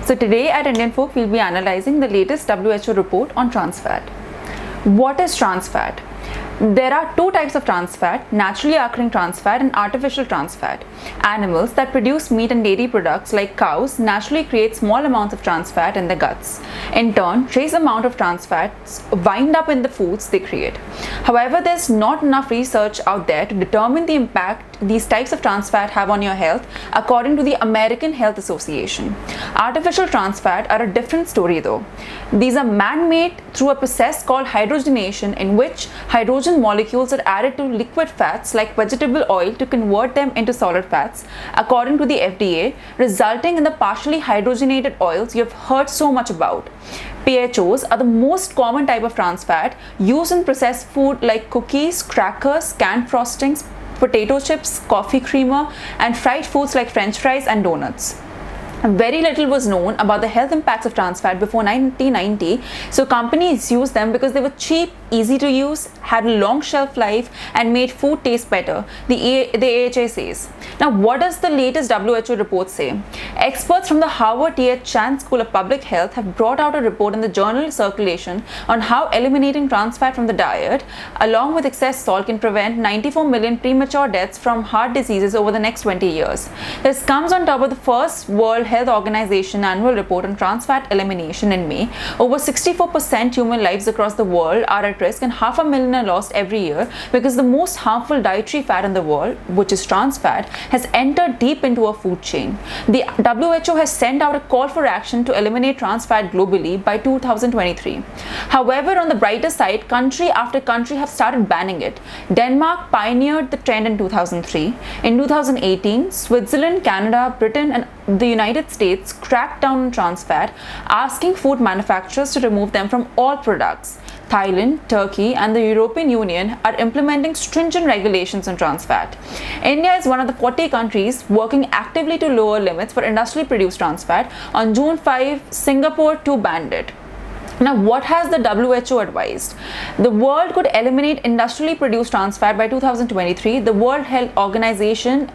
So today at Indian Folk, we'll be analyzing the latest WHO report on trans fat. What is trans fat? There are two types of trans fat: naturally occurring trans fat and artificial trans fat. Animals that produce meat and dairy products like cows naturally create small amounts of trans fat in their guts. In turn, trace amount of trans fats wind up in the foods they create. However, there's not enough research out there to determine the impact these types of trans fat have on your health, according to the American Health Association. Artificial trans fat are a different story though. These are man-made through a process called hydrogenation, in which hydrogen molecules are added to liquid fats like vegetable oil to convert them into solid fats, according to the FDA, resulting in the partially hydrogenated oils you have heard so much about. PHOs are the most common type of trans fat used in processed food like cookies, crackers, canned frostings, potato chips, coffee creamer, and fried foods like French fries and donuts. Very little was known about the health impacts of trans fat before 1990, so companies used them because they were cheap, easy to use, had a long shelf life, and made food taste better, the AHA says. Now, what does the latest WHO report say? Experts from the Harvard T.H. Chan School of Public Health have brought out a report in the journal Circulation on how eliminating trans fat from the diet, along with excess salt, can prevent 94 million premature deaths from heart diseases over the next 20 years. This comes on top of the first World Health Organization annual report on trans fat elimination in May. Over 64% human lives across the world are at risk, and 500,000 are lost every year because the most harmful dietary fat in the world, which is trans fat, has entered deep into our food chain. The WHO has sent out a call for action to eliminate trans fat globally by 2023. However, on the brighter side, country after country have started banning it. Denmark pioneered the trend in 2003. In 2018, Switzerland, Canada, Britain, and the United States cracked down on trans fat, asking food manufacturers to remove them from all products. Thailand, Turkey, and the European Union are implementing stringent regulations on trans fat. India is one of the 40 countries working actively to lower limits for industrially produced trans fat. On June 5, Singapore too banned it. Now, what has the WHO advised? The world could eliminate industrially produced trans fat by 2023. The World Health Organization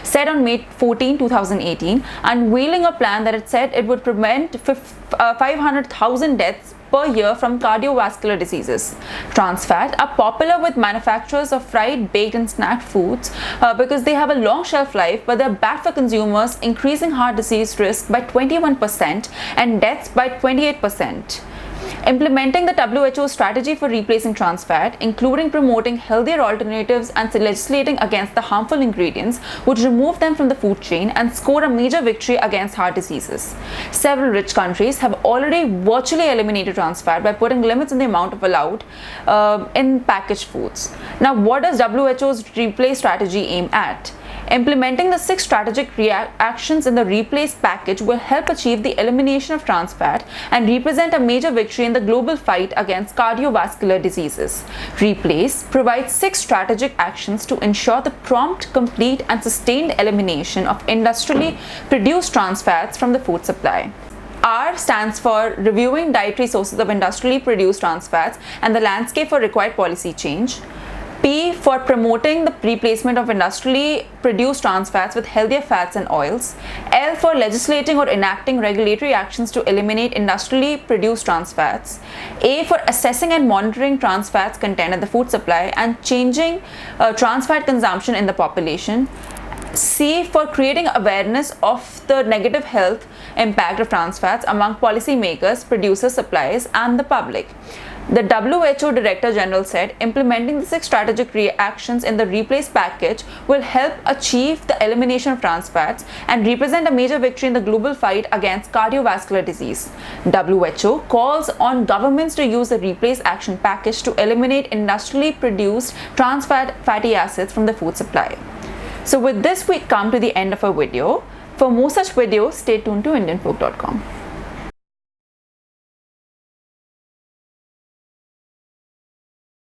said on May 14, 2018, unveiling a plan that it said it would prevent 500,000 deaths per year from cardiovascular diseases. Trans fat are popular with manufacturers of fried, baked, and snacked foods because they have a long shelf life, but they're bad for consumers, increasing heart disease risk by 21% and deaths by 28%. Implementing the WHO strategy for replacing trans fat, including promoting healthier alternatives and legislating against the harmful ingredients, would remove them from the food chain and score a major victory against heart diseases. Several rich countries have already virtually eliminated trans fat by putting limits on the amount of allowed in packaged foods. Now, what does WHO's replace strategy aim at? Implementing the 6 strategic actions in the replace package will help achieve the elimination of trans fat and represent a major victory in the global fight against cardiovascular diseases. Replace provides 6 strategic actions to ensure the prompt, complete, and sustained elimination of industrially produced trans fats from the food supply. R stands for reviewing dietary sources of industrially produced trans fats and the landscape for required policy change. P for promoting the replacement of industrially produced trans fats with healthier fats and oils. L for legislating or enacting regulatory actions to eliminate industrially produced trans fats. A for assessing and monitoring trans fats content in the food supply and changing trans fat consumption in the population. C for creating awareness of the negative health impact of trans fats among policymakers, producers, suppliers, and the public. The WHO Director General said implementing the 6 strategic actions in the replace package will help achieve the elimination of trans fats and represent a major victory in the global fight against cardiovascular disease. WHO calls on governments to use the replace action package to eliminate industrially produced trans fatty acids from the food supply. So with this, we come to the end of our video. For more such videos, stay tuned to IndianFolk.com.